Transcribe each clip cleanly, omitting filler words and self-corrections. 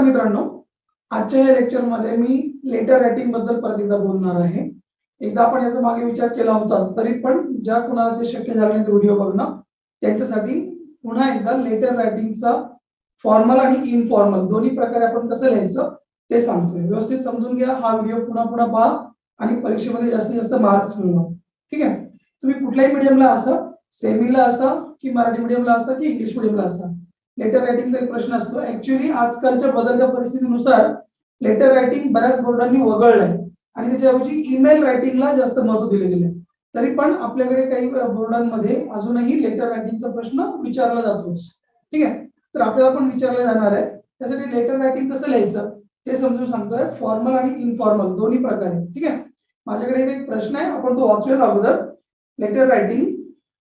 नमस्कार मित्रांनो, आजच्या या लेक्चर मध्ये मी लेटर रायटिंग बद्दल परत एकदा बोलणार आहे. एकदा आपण याचा मागे विचार केला होता, तरी पण ज्या कुणाला ते शक्य झाले नाही व्हिडिओ बघणं त्यांच्यासाठी पुन्हा एकदा लेटर रायटिंगचा फॉर्मल आणि इनफॉर्मल दोन्ही प्रकारे आपण कसं लिहायचं ते सांगतोय. व्यवस्थित समजून घ्या, हा व्हिडिओ पुन्हा पुन्हा पहा आणि परीक्षेमध्ये जास्तीत जास्त मार्क्स मिळवा. ठीक आहे. तुम्ही कुठल्याही मीडियमला असा, सेमीला असा की मराठी मीडियमला असा की इंग्लिश मीडियमला असा, लेटर रायटिंगचा एक प्रश्न असतो. ऍक्च्युअली आजकालच्या बदलत्या परिस्थितीनुसार लेटर रायटिंग बऱ्याच बोर्डांनी वगळलंय आणि त्याच्याऐवजी ईमेल रायटिंगला जास्त महत्त्व दिले गेले. तरी पण आपल्याकडे काही बोर्डांमध्ये अजूनही लेटर रायटिंगचा प्रश्न विचारला जातो. ठीक आहे. तर आपल्याला पण विचारलं जाणार आहे. त्यासाठी लेटर रायटिंग कसं लिहायचं ते समजून सांगतोय, फॉर्मल आणि इनफॉर्मल दोन्ही प्रकारे. ठीक आहे. माझ्याकडे इथे एक प्रश्न आहे, आपण तो वाचूया अगोदर. Letter writing,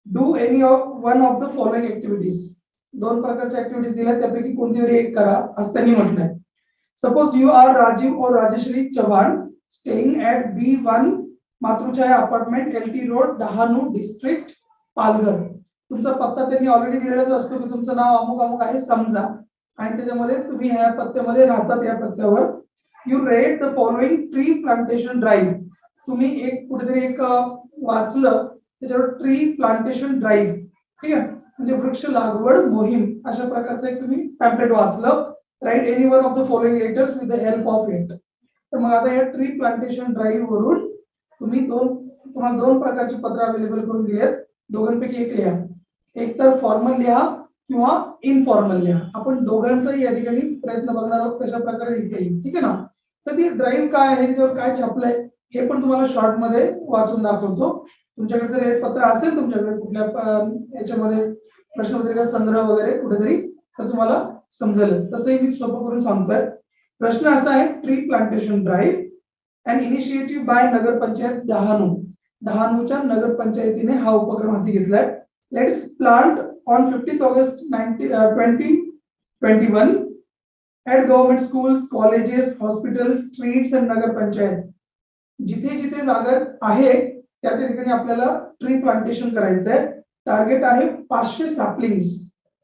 do any of one of the following activities. दोन प्रकारच्या ऍक्टिव्हिटीज दिल्या, त्यापैकी कोणती तरी एक करा असं त्यांनी म्हटलंय. सपोज यू आर राजीव और Rajashree Chavan staying at B1 Matruchhaya apartment LT road Dahanu district Palghar. तुमचा पत्ता त्यांनी ऑलरेडी दिलेलाच असतो की तुमचं नाव अमुक अमुक आहे समजा, आणि त्याच्यामध्ये तुम्ही ह्या पत्त्यामध्ये राहतात. या पत्त्यावर you rate the following tree plantation drive. तुम्ही एक कुठेतरी एक वाचलं त्याच्यावर ट्री प्लांटेशन ड्राईव्ह. ठीक आहे, म्हणजे वृक्ष लागवड मोहीम अशा प्रकारचं एक तुम्ही पॅम्पलेट वाचलं. Write any one of the following letters with the help of it. तर मग आता या ट्री प्लांटेशन ड्राईव्ह वरून तुम्हाला दोन प्रकारची पत्र अवेलेबल करून दिलेत. दोघांपैकी एक लिहा. एक तर फॉर्मल लिहा किंवा इनफॉर्मल लिहा. आपण दोघांचाही या ठिकाणी प्रयत्न बघणार आहोत कशा प्रकारे लिहिता येईल. ठीक आहे ना. तर ती ड्राईव्ह काय आहे, त्याच्यावर काय छापलंय हे पण तुम्हाला शॉर्ट मध्ये वाचून दाखवतो. तुमच्याकडे जर हे पत्र असेल तुमच्याकडे कुठल्या याच्यामध्ये प्रश्नपत्रिका संग्रह वगैरे कुठेतरी, तर तुम्हाला समजेल. तसंही मी सोपं करून सांगतोय. प्रश्न असा आहे, tree plantation drive and initiative by Nagar Panchayat Dahanu. डहाणूच्या नगरपंचायतीने हा उपक्रम हाती घेतलाय. Let's plant on 15 August 2021 at government schools, colleges, hospitals, streets and Nagar Panchayat. जिथे जिथे जागा आहे त्या ठिकाणी आपल्याला ट्री प्लांटेशन करायचं आहे. टार्गेट आहे 500 सॅपलिंग्स,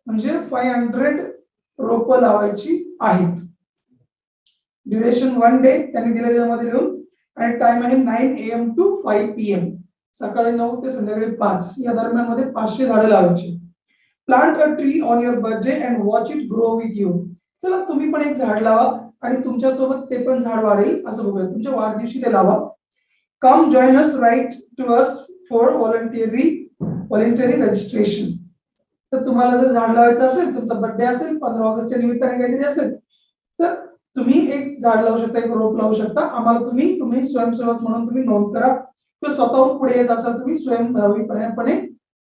म्हणजे 500 रोपं लावायची आहेत. ड्युरेशन 1 डे त्यांनी दिले त्यामध्ये लिहून, आणि टाइम आहे 9 AM to 5 PM. सकाळी 9 ते संध्याकाळी 5 या दरम्यान मध्ये 500 झाडं लावायची. Plant a tree on your birthday and watch it grow with you. चला तुम्ही पण एक झाड लावा आणि तुमच्या सोबत ते पण झाड वाढेल असं बघूया. तुमच्या वाढदिवशी ते लावा. Come join us, write to us for voluntary registration. तर तुम्हाला जर झाड लावायचं असेल, तुमचा बर्थडे असेल, 15 ऑगस्टच्या निमित्ताने काहीतरी असेल, तर तुम्ही एक झाड लावू शकता, एक रोप लावू शकता. आम्हाला तुम्ही स्वयंसेवक म्हणून तुम्ही नोंद करा किंवा स्वतःहून पुढे येत असाल तुम्ही स्वयंप्रभावीपणे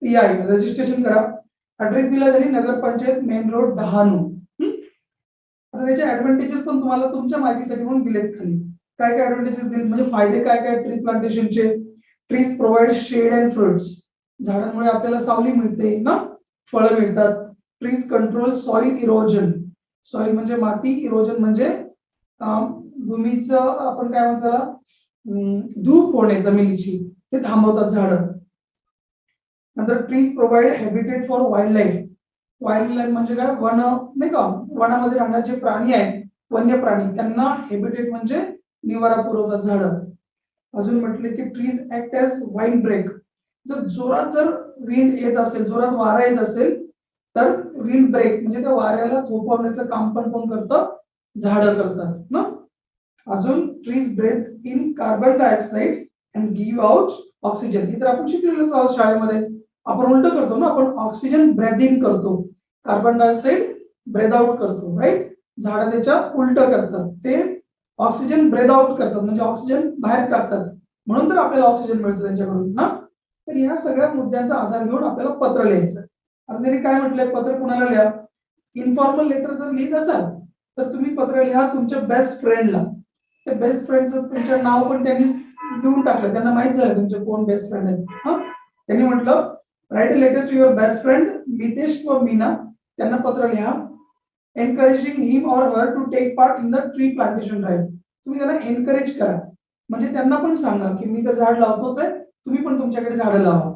या रजिस्ट्रेशन करा. ऍड्रेस दिला तरी नगरपंचायत मेन रोड डहाणू. आता त्याचे ऍडव्हान्टेजेस पण तुम्हाला तुमच्या माहितीसाठी म्हणून दिलेत खाली. काय काय ऍडव्हान्टेजेस दिले म्हणजे फायदे काय काय ट्री प्लांटेशनचे. Trees provide shade and fruits. झाडांमुळे आपल्याला सावली मिळते ना, फळं मिळतात. Trees control soil erosion. Soil म्हणजे माती, इरोजन म्हणजे भूमीचं आपण काय म्हणतो त्याला, धूप होणे जमिनीची, ते थांबवतात झाडं. नंतर trees provide habitat for wild life. Wild life म्हणजे काय, वन नाही का, वनामध्ये राहणारे जे प्राणी आहेत, वन्य प्राणी, त्यांना हॅबिटेट म्हणजे निवारा पुरवतात झाडं. अजून म्हटले की trees act as wind break. जर विंड येत असेल, जोरात वारा येत असेल, तर विंड ब्रेक म्हणजे त्या वाऱ्याला थोपवण्याचं काम पण कोण करतं, झाडं करतात ना. अजून trees breathe in carbon dioxide and give out oxygen. इतर आपण शिकलेलोच आहोत शाळेमध्ये. आपण उलट करतो ना, आपण ऑक्सिजन ब्रेथ इन करतो, कार्बन डायऑक्साईड ब्रेथ आउट करतो. राईट. झाडं त्याच्या उलट करतात, ते ऑक्सिजन ब्रेथ आउट करतात म्हणजे ऑक्सिजन बाहेर टाकतात, म्हणून तर आपल्याला ऑक्सिजन मिळतो त्यांच्याकडून ना. तर ह्या सगळ्या मुद्द्यांचा आधार घेऊन आपल्याला पत्र लिहायचं. आता त्यांनी काय म्हटलंय, पत्र कुणाला लिहा. इनफॉर्मल लेटर जर लिहित असाल तर तुम्ही पत्र लिहा तुमच्या बेस्ट फ्रेंडला. त्या बेस्ट फ्रेंडचं तुमचं नाव पण त्यांनी देऊन टाकलं, त्यांना माहित झालं तुमचे कोण बेस्ट फ्रेंड आहेत. त्यांनी म्हटलं write a letter to your best friend Mitesh किंवा मीना. त्यांना पत्र लिहा. Encouraging him or her to take part in the tree plantation drive. तुम्ही त्यांना एनकरेज करा, म्हणजे त्यांना पण सांगा की मी तर झाड लावतोच आहे, तुम्ही पण तुमच्याकडे झाडं लावा.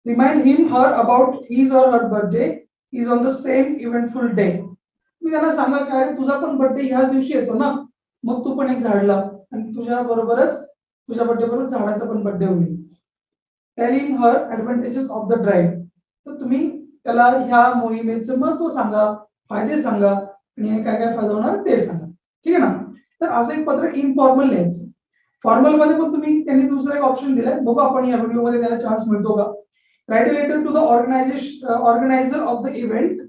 Remind him her about his or her birthday is on the same eventful day. तुम्ही त्यांना सांगा की अरे तुझा पण बर्थडे ह्याच दिवशी येतो ना, मग तू पण एक झाड लाव आणि तुझ्या बरोबरच तुझ्या बर्थडे बरोबर झाडाचा पण बर्थडे होईल. Telling her advantages of the drive. तर तुम्ही त्याला ह्या मोहिमेचं महत्व सांगा, फायदे सांगा आणि काय काय फायदा होणार ते सांगा. ठीक आहे ना. तर असं एक पत्र इनफॉर्मल लिहायचं. फॉर्मल मध्ये पण तुम्ही त्यांनी दुसरा एक ऑप्शन दिलाय, बघू आपण या व्हिडिओ मध्ये त्याला चान्स मिळतो का. Write a letter to the organiser of the event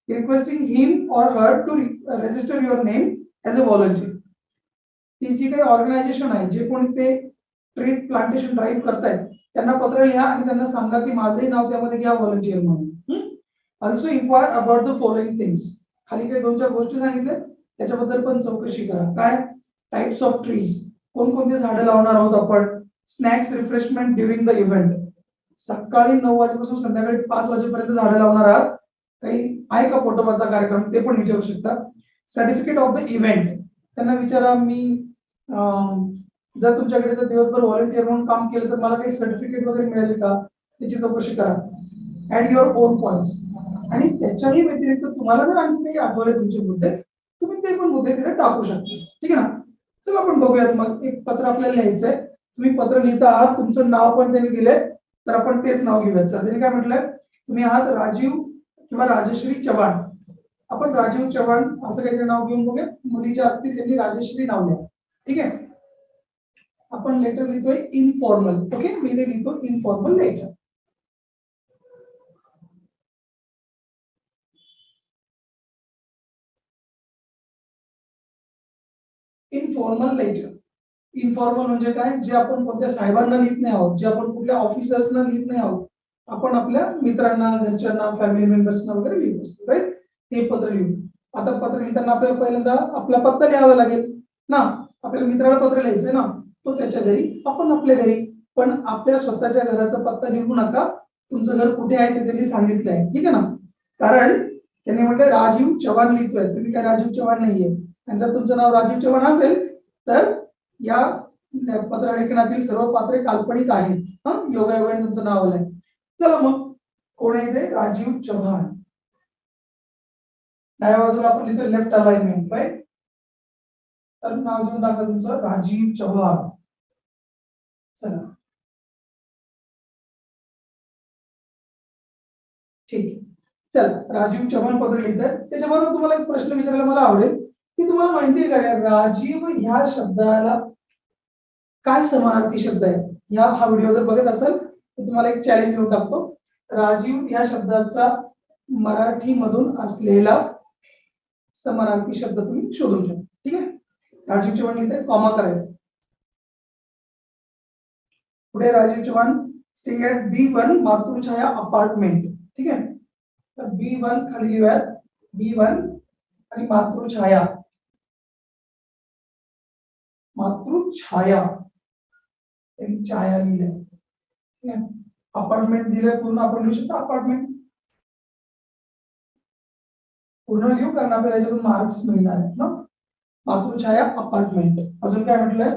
requesting him or her to register your name as a volunteer. ती जी काही ऑर्गनायझेशन आहे, जे कोणी ते ट्री प्लांटेशन ड्राईव्ह करतायत, त्यांना पत्र लिहा आणि त्यांना सांगा की माझंही नाव त्यामध्ये घ्या व्हॉलंटियर म्हणून. Also inquire about the following things. खाली काही दोन चार गोष्टी सांगितल्या, त्याच्याबद्दल पण चौकशी करा. काय टाइप्स ऑफ ट्रीज, कोणकोणते झाडं लावणार आहोत आपण, snacks refreshment during the event, सकाळी 9 वाजेपासून संध्याकाळी 5 वाजेपर्यंत झाडं लावणार आहात, काही आहे का फोटोचा कार्यक्रम, ते पण विचारू शकता. सर्टिफिकेट ऑफ द इव्हेंट, त्यांना विचारा मी जर तुमच्याकडे जर दिवसभर व्हॉलंटियर म्हणून काम केलं तर मला काही सर्टिफिकेट वगैरे मिळेल का, त्याची चौकशी करा. Add your own points. आणि त्याच्याही व्यतिरिक्त तुम्हाला जर आणखी काही आठवले तुमचे मुद्दे, तुम्ही ते पण मुद्दे तिथे टाकू शकता. ठीक आहे ना. चला आपण बघूयात. मग एक पत्र आपल्याला लिहायचंय. तुम्ही पत्र लिहिता आहात, तुमचं नाव पण त्यांनी दिलंय, तर आपण तेच नाव घेऊयात. सर त्यांनी काय म्हटलंय, तुम्ही आहात राजीव किंवा राजश्री चव्हाण. आपण राजीव चव्हाण असं काहीतरी नाव घेऊन बघूया. मुली ज्या असतील त्यांनी राजश्री नाव लिहा. ठीक आहे. आपण लेटर लिहितोय इनफॉर्मल. ओके, मी ते लिहितो informal letter. Informal letter. Informal म्हणजे काय, जे आपण कोणत्या साहेबांना लिहित नाही आहोत, जे आपण कुठल्या ऑफिसर्सना लिहित नाही आहोत, आपण आपल्या मित्रांना, घरच्यांना, फॅमिली मेंबर्सना वगैरे लिहित असतो. राईट. ते पत्र लिहू. आता पत्र लिहिताना आपल्याला पहिल्यांदा आपला पत्ता लिहावा लागेल ना. आपल्या मित्राला पत्र लिहायचंय ना, तो त्याच्या घरी, आपण आपल्या घरी. पण आपल्या स्वतःच्या घराचा पत्ता लिहू नका. तुमचं घर कुठे आहे ते त्यांनी सांगितलंय. ठीक आहे ना. कारण त्यांनी म्हटलं राजीव चव्हाण लिहितोय, तुम्ही काय राजीव चव्हाण नाहीये. आणि जर तुमचं नाव राजीव चव्हाण असेल तर या पत्रलेखनातील सर्व पात्रे काल्पनिक आहेत. योगायोगाने तुमचं नाव आलंय. चला मग कोण आहे ते, राजीव चव्हाण. डाव्या बाजूला आपण लिहितो लेफ्ट अलाइनमेंट. राईट. तर नाव देऊन टाका तुमचं राजीव चव्हाण. चला ठीक आहे. चला राजीव चव्हाण पत्र लिहितात. त्याच्याबरोबर तुम्हाला एक प्रश्न विचारायला मला आवडेल की तुम्हाला माहिती आहे का राजीव ह्या शब्दाला काय समानार्थी शब्द आहे. हा व्हिडिओ जर बघत असाल तर तुम्हाला एक चॅलेंज देऊन टाकतो. राजीव या शब्दाचा मराठी मधून असलेला समानार्थी शब्द तुम्ही शोधून ठेवा. ठीक आहे. राजीव चव्हाण लिहिते, कॉमा करायचं. पुढे Rajiv Chavan staying at B1 Matruchhaya apartment. ठीक आहे. तर B1 खाली लिहूयात. B1 आणि मातृछाया. मातृछाया छाया लिहिलंय. ठीक आहे. अपार्टमेंट दिलंय पूर्ण, आपण लिहू शकतो अपार्टमेंट. पूर्ण लिहू कारण आपल्याला याच्यातून मार्क्स मिळणार आहेत ना. मातृछाया अपार्टमेंट. अजून काय म्हटलंय,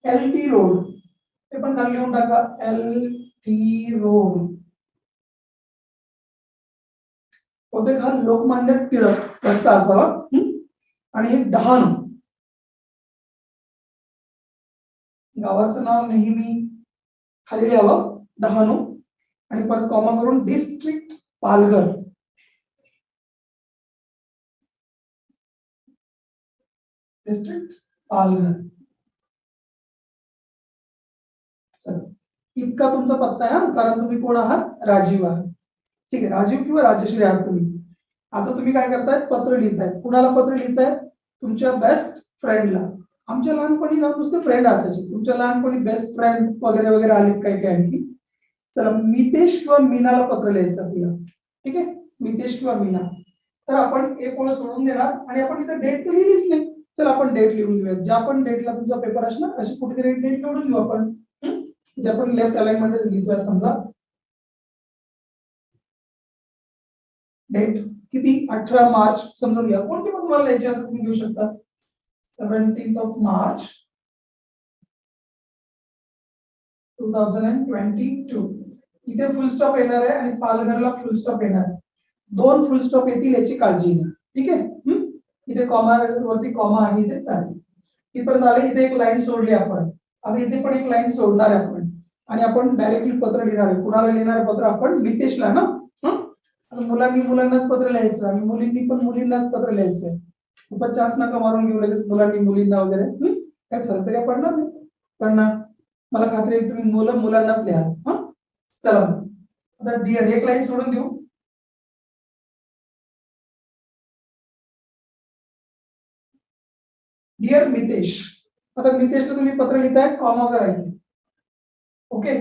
LT रोड, ते पण खाली लिहून टाका. LT road. बहुतेक हा लोकमान्य टिळक रस्ता असावा. आणि डहाणू, गावाचं नाव नेहमी खाली लिहावं, डहाणू. आणि परत कॉमा करून डिस्ट्रिक्ट पालघर. डिस्ट्रिक्ट पालघर. इतका तुमचा पत्ता आहे, कारण तुम्ही कोण आहात, राजीव आहात. ठीक आहे. राजीव किंवा राजश्री आहात तुम्ही. आता तुम्ही काय करताय, पत्र लिहिताय. कुणाला पत्र लिहिताय, तुमच्या बेस्ट फ्रेंडला. आमच्या लहानपणी ना नुसते फ्रेंड असायचे. तुमच्या लहानपणी बेस्ट फ्रेंड वगैरे वगैरे आले काय काय आणखी. चला मितेश किंवा मीनाला पत्र लिहायचं आपल्याला. ठीक आहे. मितेश किंवा मीना. तर आपण एक ओळ सोडून देणार आणि आपण इथे डेट तर लिहिलीच नाही. चला आपण डेट लिहून घेऊया. ज्या पण डेटला तुमचा पेपर असणार अशी कुठेतरी डेट निवडून घेऊ आपण. जे आपण लेफ्ट अलाइनमेंट लिहितोय समजा. डेट किती, 18 मार्च समजून घ्या. कोणती पण तुम्हाला लिहायची असेल तुम्ही घेऊ शकता. 17 मार्च 2022. इथे फुल स्टॉप येणार आहे आणि पालघरला फुल स्टॉप येणार आहे. 2 फुल स्टॉप येतील याची काळजी घ्या. ठीक आहे. इथे कॉमा वरती कॉमा आहे इथे चालेल. इथं झालं. इथे एक लाईन सोडली आपण. आता इथे पण एक लाईन सोडणार आहे आपण आणि आपण डायरेक्टली पत्र लिहिणार आहे. कुणाला लिहिणार आहे पत्र आपण? मितेशला ना. मुलांनी मुलांनाच पत्र लिहायचं आणि मुलींनी पण मुलींनाच पत्र लिहायचं. खूपच जास्त नका मारून घेऊ लगेच मुलांनी मुलींना वगैरे. काय फरक तरी पडणार नाही पण मला खात्री आहे तुम्ही मुलं मुलांनाच लिहा. चला आता डिअर एक लाईन सोडून देऊ. डिअर मितेश. आता मितेशला तुम्ही पत्र लिहिताय कॉमा करायचे. ओके.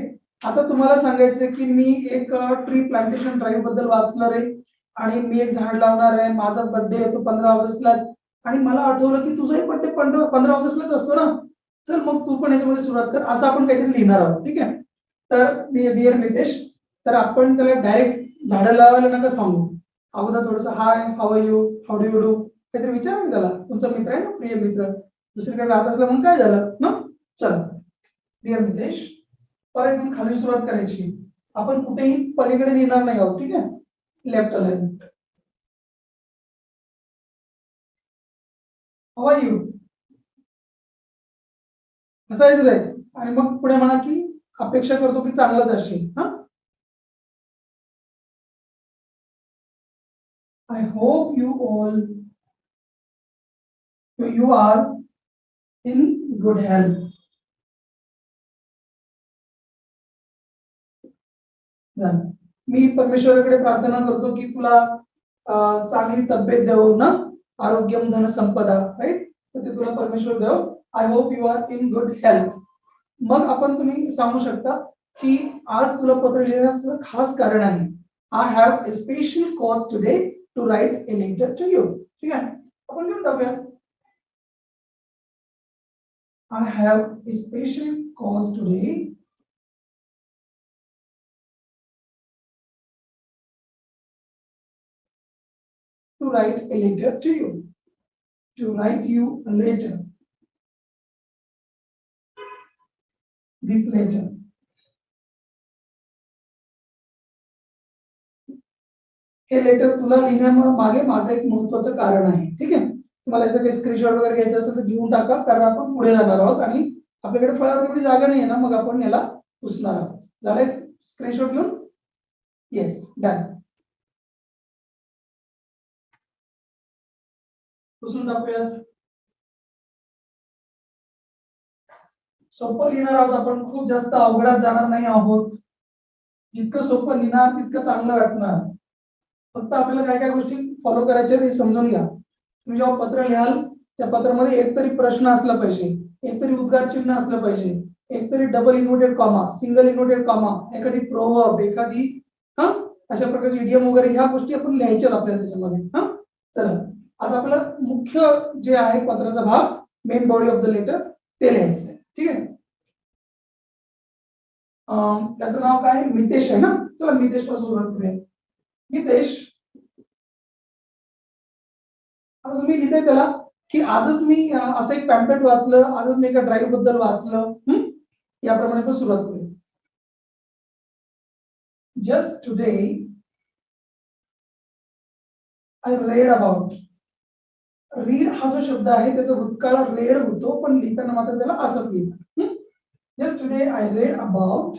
आता तुम्हाला सांगायचं की मी एक ट्री प्लांटेशन ड्राईव्ह बद्दल वाचणार आहे आणि मी एक झाड लावणार आहे. माझा बर्थडे येतो 15 ऑगस्टलाच आणि मला आठवलं की तुझाही बर्थडे 15 ऑगस्टलाच असतो ना. चल मग तू पण याच्यामध्ये सुरुवात कर असं आपण काहीतरी लिहिणार आहोत. ठीक आहे. तर मी डिअर मितेश तर आपण त्याला डायरेक्ट झाडं लावायला नका सांगू. अगोदर थोडंसं hi how are you how do you do काहीतरी विचारा ना त्याला. तुमचा मित्र आहे ना प्रिय मित्र. दुसरीकडे राहत असला म्हणून काय झालं ना. चला डिअर मितेश परत इथून खाली सुरुवात करायची. आपण कुठेही पलीकडे लिहिणार नाही आहोत. ठीक आहे. Left alignment. How are you असायच रे आणि मग पुढे म्हणा की अपेक्षा करतो की चांगलंच असेल. I hope you are in good health. झालं. मी परमेश्वराकडे प्रार्थना करतो की तुला चांगली तब्येत देव ना. आरोग्यम धन संपदा राईट. तर ते तुला परमेश्वर देव. I hope you are in good health. मग आपण तुम्ही सांगू शकता की आज तुला पत्र लिहिण्याचं खास कारण आहे. I have a special cause today to write a letter to you. ठीक आहे. आपण लिहून टाकूया. I have a special cause today to write a letter to you. To write you a letter. This letter. हे letter तुला लिहिण्यामागे माझं एक महत्वाचं कारण आहे. ठीक आहे. तुम्हाला याचं काही स्क्रीनशॉट वगैरे घ्यायचं असेल तर घेऊन टाका कारण आपण पुढे जाणार आहोत आणि आपल्याकडे फळावर तेवढी जागा नाही आहे ना मग आपण याला पुसणार आहोत. झालंय स्क्रीनशॉट घेऊन. Yes done. पुसून टाकूया. सोपं लिहिणार आहोत आपण. खूप जास्त अवघडात जाणार नाही आहोत. जितकं सोपं लिहिणार तितकं चांगलं वाटणार. फक्त आपल्याला काय काय गोष्टी फॉलो करायच्या ते समजून घ्या. तुम्ही जेव्हा पत्र लिहाल त्या पत्रामध्ये एकतरी प्रश्न असला पाहिजे. एकतरी उद्गार चिन्ह असलं पाहिजे. एकतरी double inverted comma single inverted comma एखादी प्रोवर्ब एखादी अशा प्रकारची इडियम वगैरे ह्या गोष्टी आपण लिहायच्यात आपल्याला त्याच्यामध्ये. चला आता आपलं मुख्य जे आहे पत्राचा भाग main body of the letter ते लिहायचं आहे. ठीक आहे. त्याचं नाव काय मितेश आहे ना. चला मितेश पासून सुरुवात करूया. मितेश आता तुम्ही लिहिताय त्याला की आजच मी असं एक पॅम्पलेट वाचलं. आजच मी एका ड्राईव्ह बद्दल वाचलं. याप्रमाणे पण सुरुवात करूया. Just today I read about. Read हा जो शब्द आहे त्याचा भूतकाळ रेड होतो पण लिहिताना मात्र त्याला असंच लिहितात. Just today I read about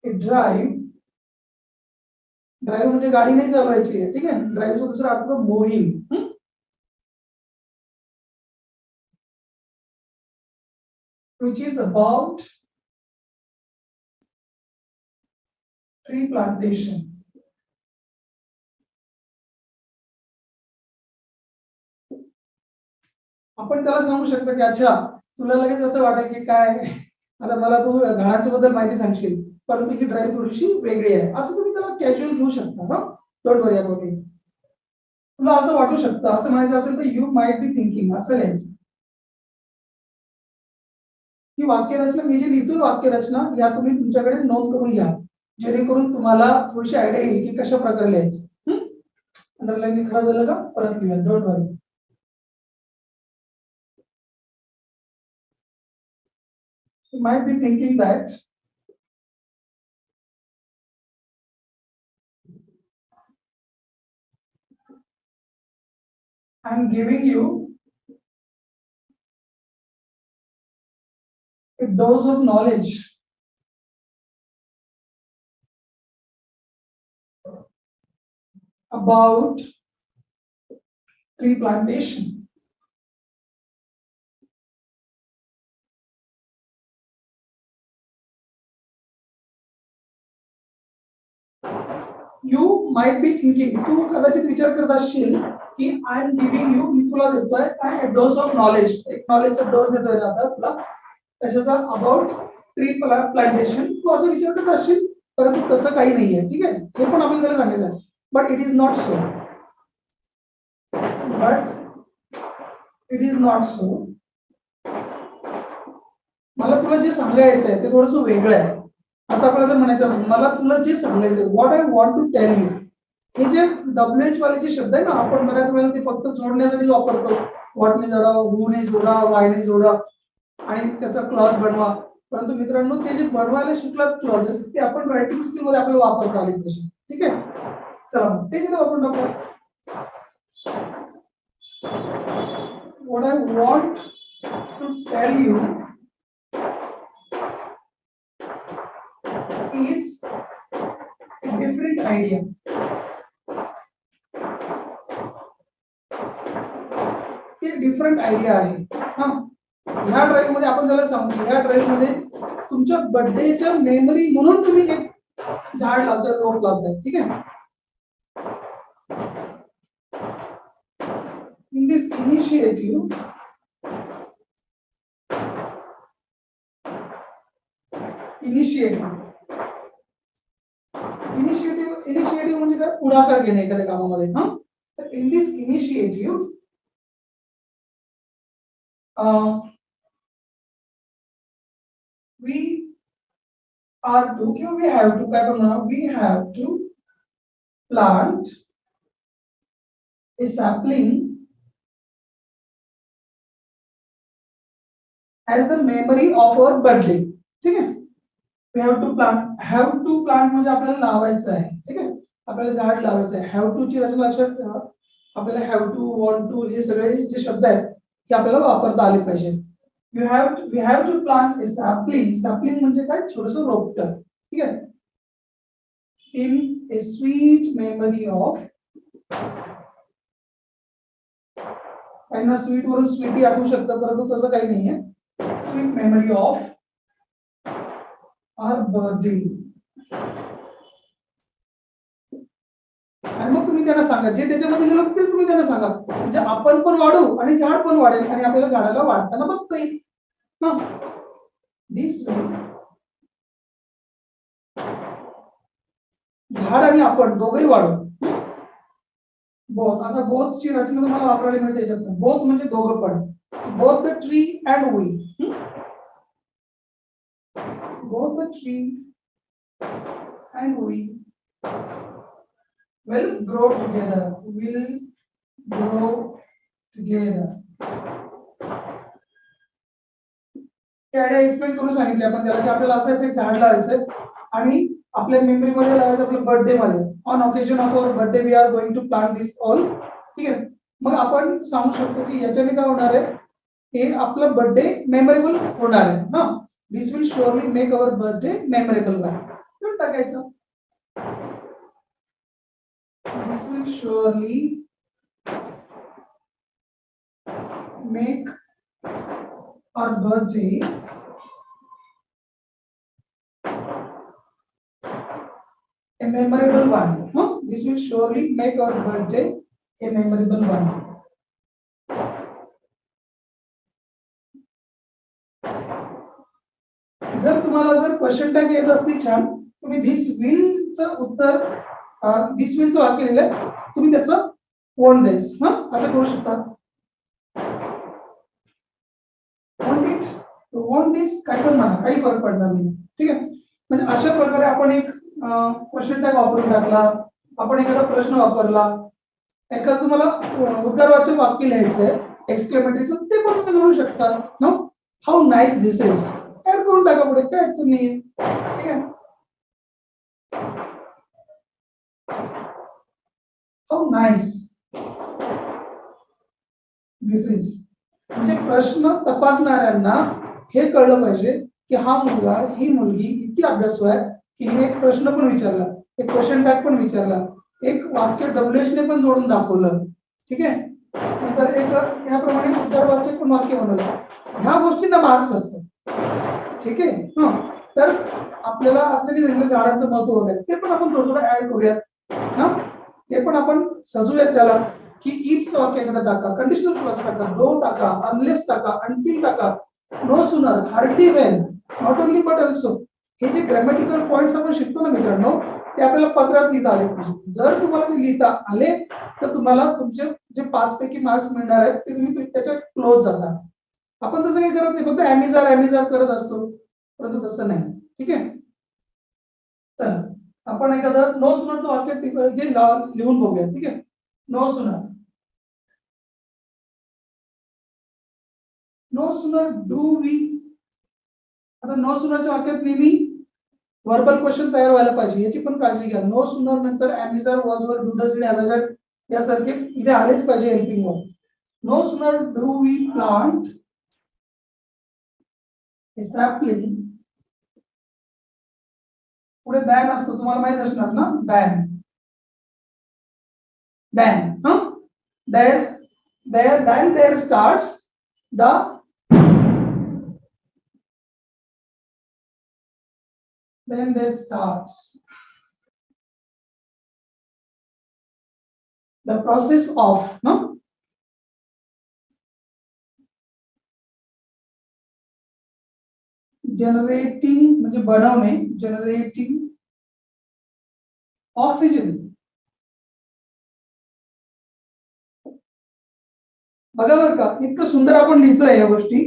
A drive. Drive म्हणजे गाडी नाही चालवायची आहे. ठीक आहे. ड्राईव्हचा दुसरा अर्थ मोहीम. which is about tree plantation. आपण त्याला सांगू शकतो की अच्छा तुला लगेच असं वाटेल की काय आता मला तू झाडांच्या बद्दल माहिती सांगशील परंतु ही ड्राईव्ह थोडीशी वेगळी आहे असं तुम्ही त्याला कॅज्युअल घेऊ शकता. Don't worry about it. तुला असं वाटू शकतं असं म्हणायचं असेल तर यू माइट बी थिंकिंग असं लिहायचं. ही वाक्यरचना मी जी लिहितोय वाक्यरचना या तुम्ही तुमच्याकडे नोंद करून घ्या जेणेकरून तुम्हाला थोडीशी आयडिया येईल की कशा प्रकारे लिहायचं. अंडरलाईन खराब झालं का परत लिहा. Don't worry. You might be thinking that I am giving you a dose of knowledge about tree plantation. You might be thinking, तू कदाचित विचार करत असशील की आय एम गिव्हिंग यू, मी तुला देतोय काय डोस ऑफ नॉलेज, एक नॉलेजचा डोस देतोय आता तुला कशाचा, अबाउट ट्री प्लांटेशन. तू असं विचार करत असशील, परंतु तसं काही नाहीये. ठीक आहे, हे पण आपल्याला त्याला सांगायचं आहे. But it is not so. It is not so. मला तुला जे सांगायचं आहे ते थोडंसं वेगळं आहे. असं आपल्याला जर म्हणायचं असेल, मला तुला जे सांगायचं, what I want to tell you, हे जे WH वाले जे शब्द आहे ना, आपण बऱ्याच वेळेला ते फक्त जोडण्यासाठी वापरतो. व्हॉटने जोडा, हूने जोडा, वायने जोडा आणि त्याचा क्लॉज बनवा. परंतु मित्रांनो, ते जे बनवायला शिकलात क्लॉजेस, ते आपण रायटिंग स्किल मध्ये आपल्याला वापरता आले पाहिजे. ठीक आहे, चला मग ते जे आपण टाकू. What I want to tell you is a different idea. ते डिफरंट आयडिया आहे. ह्या ड्राईव्ह मध्ये आपण त्याला सांगू, ह्या ड्राईव्ह मध्ये तुमच्या बर्थडेच्या मेमरी म्हणून तुम्ही एक झाड लावताय, रोप लावताय. ठीक आहे. इन दिस इनिशिएटिव्ह म्हणजे काय, पुढाकार घेणे एखाद्या कामामध्ये. तर in this initiative we are to, किंवा we have to, काय पण म्हणा, we have to plant a sapling as the memory of our birthday. ठीक आहे. We have to plant म्हणजे आपल्याला लावायचं आहे. ठीक आहे, आपल्याला झाड लावायचं आहे. हॅव टू ची रचना लक्षात ठेवा. आपल्याला हॅव टू, वॉन्ट टू, हे सगळे जे शब्द आहेत ते आपल्याला वापरता आले पाहिजे. we have to plant a sapling म्हणजे काय, छोटंसं रोपटं. ठीक आहे. in a sweet memory of, काहींना स्वीट वरून स्वीटी आठवू शकतं, परंतु तसं काही नाहीये. Sweet memory of our birthday. आणि मग तुम्ही त्यांना सांगा, जे त्याच्यामध्ये लिहिलं तेच तुम्ही त्यांना सांगा, म्हणजे आपण पण वाढू आणि झाड पण वाढेल आणि आपल्याला झाडाला वाढताना बघता येईल. दिस वे झाड आणि आपण दोघंही वाढू. बोथ, आता बोथ ची रचना तुम्हाला वापरायला मिळते याच्यात. बोथ म्हणजे दोघं पण. Both the tree and we. Both the tree and we will grow together. Explain करून सांगितले आपण त्याला की आपल्याला असं एक झाड लावायचं आणि आपल्या मेमरी मध्ये लावायचं, आपल्या बर्थडे मध्ये. On occasion of our birthday we are going to plant this all. ठीक आहे. मग आपण सांगू शकतो की याच्याने काय होणार आहे, हे आपलं बर्थडे मेमोरेबल होणार आहे. This will surely make our birthday memorable. टाकायचं, this will surely make our birthday a memorable one. This will surely make our birthday a memorable one. जर तुम्हाला जर क्वेश्चन टॅग येत असतील छान, तुम्ही दिस विल चं उत्तर, दिस विल चं वाक्य लिहिलंय, तुम्ही त्याचं वॉन्ट दिस असं करू शकता. वॉन्ट दिस काय पण म्हणा, काही फरक पडणार नाही. ठीक आहे. म्हणजे अशा प्रकारे आपण एक क्वेश्चन टॅग वापरून टाकला, आपण एखादा प्रश्न वापरला, एखादं तुम्हाला उद्गारवाचक वाक्य लिहायचंय एक्सक्लेमेटरीचं, ते पण तुम्ही लिहू शकता. How nice this is add करून टाका पुढे, काय अडचण नाही. ठीक आहे. हाऊ नाईस दिस इज म्हणजे प्रश्न तपासणाऱ्यांना हे कळलं पाहिजे की हा मुलगा ही मुलगी इतकी अभ्यासू आहे की हिने एक प्रश्न पण विचारला, एक क्वेश्चन टॅग पण विचारला, एक वाक्य डब्ल्यूएच ने पण जोडून दाखवलं. ठीक आहे. नंतर एक याप्रमाणे उद्धारवाचक पण वाक्य बनवलं. ह्या गोष्टींना मार्क्स असतात. ठीक आहे. तर आपल्याला आपल्याला झाडांचं महत्व वगैरे ते पण आपण थोडं थोडं ऍड करूयात. ते पण आपण सजूयात त्याला की इफचं वाक्य एखादा टाका, कंडिशनल क्लॉज टाका, दो टाका, अनलेस टाका, अनटिल टाका, no sooner, hardly when, not only but also. हे जे ग्रॅमॅटिकल पॉइंट्स आपण शिकतो ना मित्रांनो, ते आपल्याला पत्रात लिहिता आले पाहिजे. जर तुम्हाला ते लिहिता आले तर तुम्हाला तुमचे जे 5 पैकी मार्क्स मिळणार आहेत ते तुम्ही त्याच्या क्लोज जाता. आपण तसं काही करत नाही, फक्त ॲमिजार करत असतो, परंतु तसं नाही. ठीक आहे. चला आपण एखादं नो सुनरचं वाक्य जे लिहून बघूया. ठीक आहे. No sooner, no sooner do we. आता नो सुनरच्या वाक्यात नेहमी वर्बल क्वेश्चन तयार व्हायला पाहिजे, याची पण काळजी घ्या. नो सुनर नंतर am is are, was were, do does, have यासारखे इथे आलेच पाहिजे helping verb. No sooner do we plant a sapling, पुढे दॅन असतो, तुम्हाला माहित असणार ना. Then there starts the then there starts the process of generating म्हणजे बनवणे, generating oxygen. बघा बरं का, इतकं सुंदर आपण लिहितोय या गोष्टी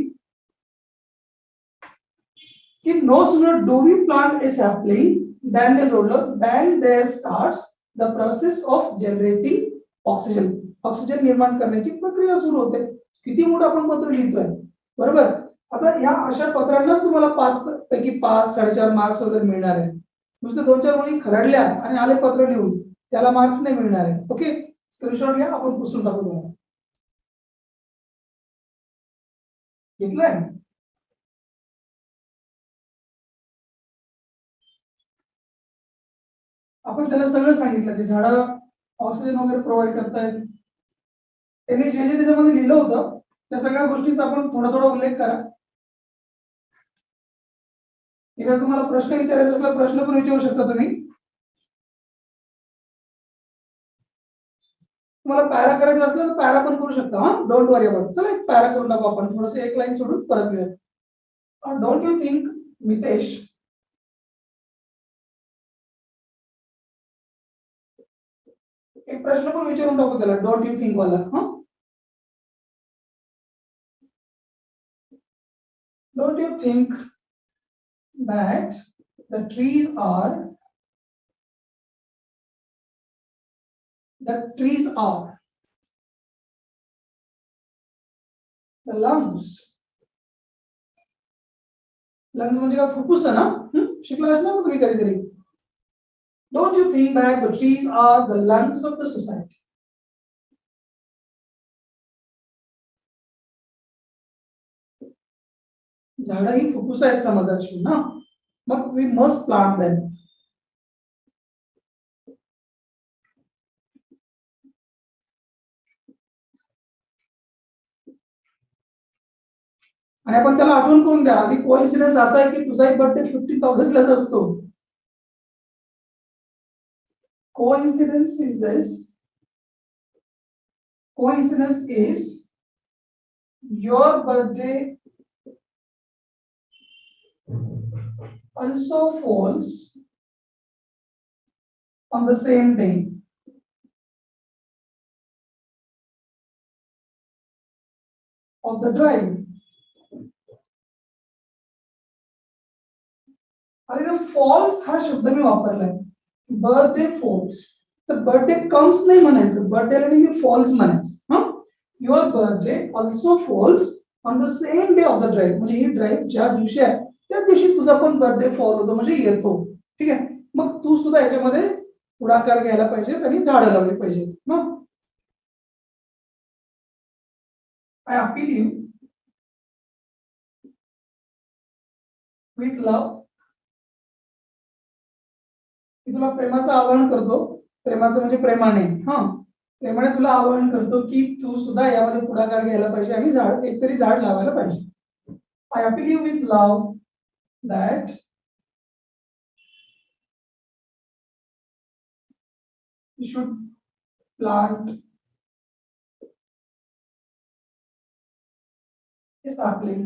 की no sooner do we plant a sapling, then ने जोडलं, then there starts the process of generating oxygen. Oxygen निर्माण करण्याची प्रक्रिया सुरू होते. किती मोठं आपण पत्र लिहितोय, बरोबर. आता या अशा पत्रांनाच तुम्हाला 5 पैकी 5, 4.5 मार्क्स वगैरे मिळणार आहे. नुसतं 2-4 ओळी खरडल्या आणि आले पत्र लिहून त्याला मार्क्स नाही मिळणार आहे. ओके, स्क्रीनशॉट घ्या, आपण पुसून टाकू तुम्हाला. घेतलंय. आपण त्याला सगळं सांगितलं की झाडं ऑक्सिजन वगैरे प्रोव्हाइड करतायत. त्यांनी जे जे त्याच्यामध्ये लिहिलं होतं त्या सगळ्या गोष्टींचा आपण थोडा थोडा उल्लेख करा. जर तुम्हाला प्रश्न विचारायचा असला प्रश्न पण विचारू शकता तुम्ही. तुम्हाला पॅरा करायचं असलं तर पॅरा पण करू शकता. Don't worry about. चला एक पॅरा करून टाकू आपण, थोडंसं एक लाईन सोडून परत घेऊया. डोंट यू थिंक मितेश एक प्रश्न पण विचारून टाकू त्याला, डोंट यू थिंक वाला. Don't you think that the trees are the lungs. lungs म्हणजे काय, फुफ्फुस ना. शिकला असणार तुम्ही कधीतरी. Don't you think that the trees are the lungs of the society? झाडं ही फुफ्फुस आहेत समाजाची ना, मग we must plant them. आणि आपण त्याला आठवण करून द्या की कोइन्सिडन्स असा आहे की तुझा बर्थडे 15th ऑगस्टलाच असतो. Coincidence is this. Coincidence is your birthday also falls on the same day of the drive. आता फॉल्स हा शब्द मी वापरलाय. बर्थडे फॉल्स, तर बर्थडे कम्स नाही म्हणायचं, बर्थडेला मी फॉल्स म्हणायचं. Your birthday also falls on the same day of the drive, म्हणजे ही drive ज्या दिवशी आहे त्या दिवशी तुझा पण बर्थडे फॉल होतो, म्हणजे येतो. ठीक आहे. मग तू सुद्धा याच्यामध्ये पुढाकार घ्यायला पाहिजेस आणि झाडं लावली पाहिजे. I appeal you with love. मी तुला प्रेमाचं आवाहन करतो. प्रेमाचं म्हणजे प्रेमाने, हा प्रेमाने तुला आवाहन करतो की तू सुद्धा यामध्ये पुढाकार घ्यायला पाहिजे आणि झाड एकतरी झाड लावायला पाहिजे. I appeal you with love that you should plant a sapling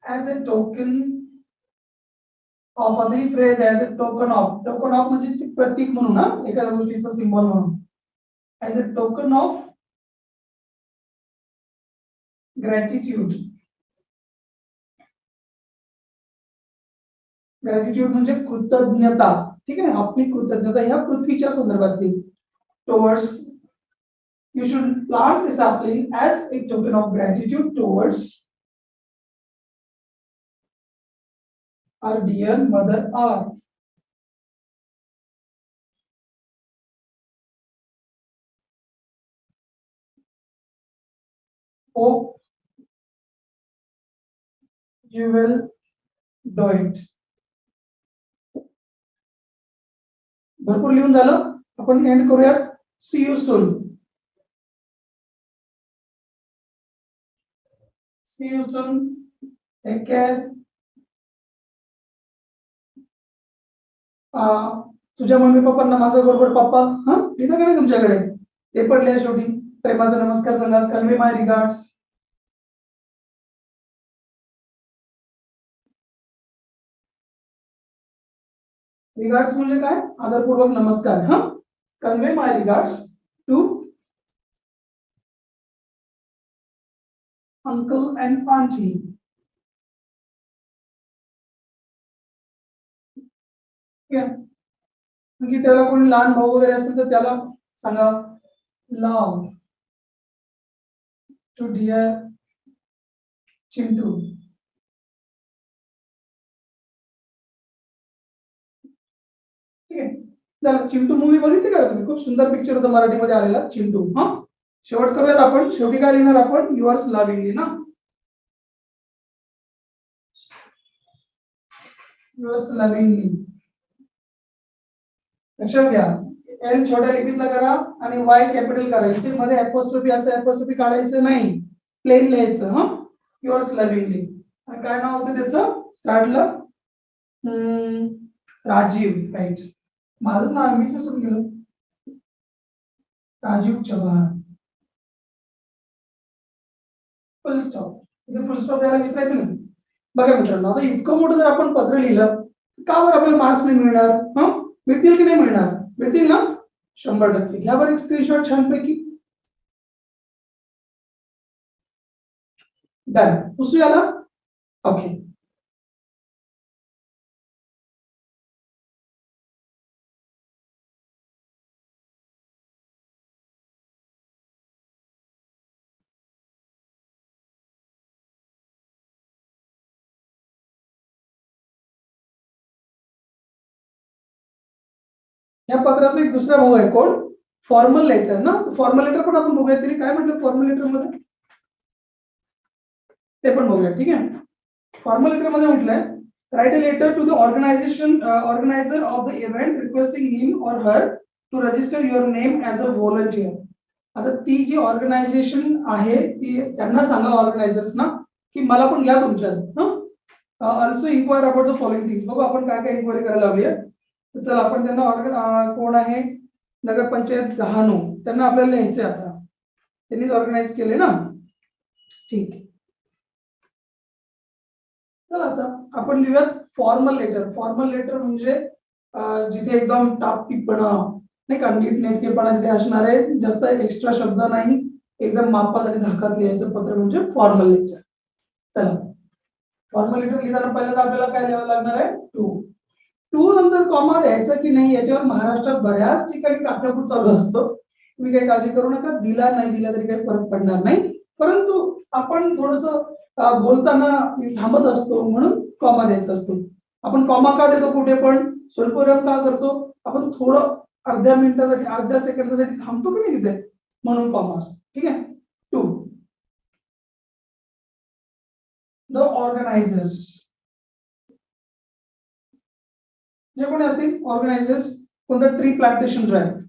as a token of the phrase as a token of म्हणजे प्रतीक म्हणून ना एखाद्या गोष्टीचं सिंबल म्हणून as a token of gratitude. Gratitude म्हणजे कृतज्ञता, ठीक आहे. आपली कृतज्ञता ह्या पृथ्वीच्या संदर्भातली. Towards you should plant the sapling as a token of gratitude towards our dear mother earth. Hope you will do it. भरपूर लिहून झालं, आपण एंड करूयात. See you soon. See you soon. Take care. तुझ्या मम्मी पप्पांना माझं बरोबर पप्पा हा लिहिलं का नाही तुमच्याकडे? ते पडले शेवटी. प्रेमाचा नमस्कार सांगा. Convey my regards. रिगार्ड्स म्हणजे काय? आदरपूर्वक नमस्कार. हा convey my regards to uncle and auntie. की त्याला कोणी लहान भाऊ वगैरे असेल तर त्याला सांगा लव टू डिअर चिंटू. ठीक आहे. चला, चिंटू मूवी बघितली का तुम्ही? खूप सुंदर पिक्चर होता मराठीमध्ये आलेला चिंटू. हा शेवट करूयात आपण. शेवटी काय लिहिणार आपण? युअर्स लव्हिंगली ना. Yours lovingly. लक्षात घ्या, एल छोट्या लिपीतला करा आणि वाय कॅपिटल करायचं. मध्ये अपोस्ट्रोफी असं अपोस्ट्रोफी काढायचं नाही, प्लेन लिहायचं. हा युअर्स लव्हिंगली. आणि काय नाव होतं त्याचं स्टार्टला? राजीव. राईट. माझंच नाव मीच विसरून गेलो. Rajiv Chavan. Full stop. Full stop द्यायला विसरायचं नाही. बघा मित्रांनो, आता इतकं मोठं जर आपण पत्र लिहिलं का बरं आपल्याला मार्क्स नाही मिळणार? हा मिळतील की नाही मिळणार? मिळतील ना, 100%. यावर एक स्क्रीनशॉट छानपैकी. डन. पुसूयाला. ओके. या पत्राचा एक दुसरा भाग आहे कोण? फॉर्मल लेटर ना. फॉर्मल लेटर पण आपण बघूया. तरी काय म्हटलं फॉर्मल लेटर मध्ये ते पण बघूया. ठीक आहे. फॉर्मल लेटर मध्ये म्हटलंय write a letter to the organiser of the event requesting him or her to register your name as a volunteer. आता ती जी ऑर्गनायझेशन आहे ती त्यांना सांगा ऑर्गनायझर्सना की मला पण घ्या तुमच्यात. Also inquire about the following things. बघू आपण काय काय इन्क्वायरी करायला लावली आहे. तर चला आपण त्यांना कोण आहे? नगरपंचायत डहाणू. त्यांना आपल्याला लिहायचे. आता त्यांनीच ऑर्गनाइज केले ना. ठीक. चला आता आपण लिहूयात फॉर्मल लेटर. फॉर्मल लेटर म्हणजे जिथे एकदम टापटीपणा नाही का, नीटनेटकेपणा जिथे असणार आहे, जास्त एक्स्ट्रा शब्द नाही, एकदम मापात आणि धाकात लिहायचं पत्र म्हणजे फॉर्मल लेटर. चला, फॉर्मल लेटर लिहिताना पहिल्यांदा आपल्याला काय लिहावं लागणार आहे? टू नंतर कॉमा द्यायचा की नाही याच्यावर महाराष्ट्रात बऱ्याच ठिकाणी काथ्यापूर चालू असतो. तुम्ही काही काळजी करू नका. दिला नाही दिला तरी काही फरक पडणार नाही. परंतु आपण थोडस बोलताना थांबत असतो म्हणून कॉमा द्यायचा असतो. आपण कॉमा का देतो कुठे पण? स्वल्पविराम का करतो? आपण थोडं अर्ध्या मिनिटासाठी अर्ध्या सेकंदासाठी थांबतो की नाही तिथे, म्हणून कॉमा असतो. ठीक आहे. 2 द ऑर्गनायझर्स, जे कोणी असतील ऑर्गनायझर्स कोणतं ट्री प्लांटेशन ड्राईव्ह.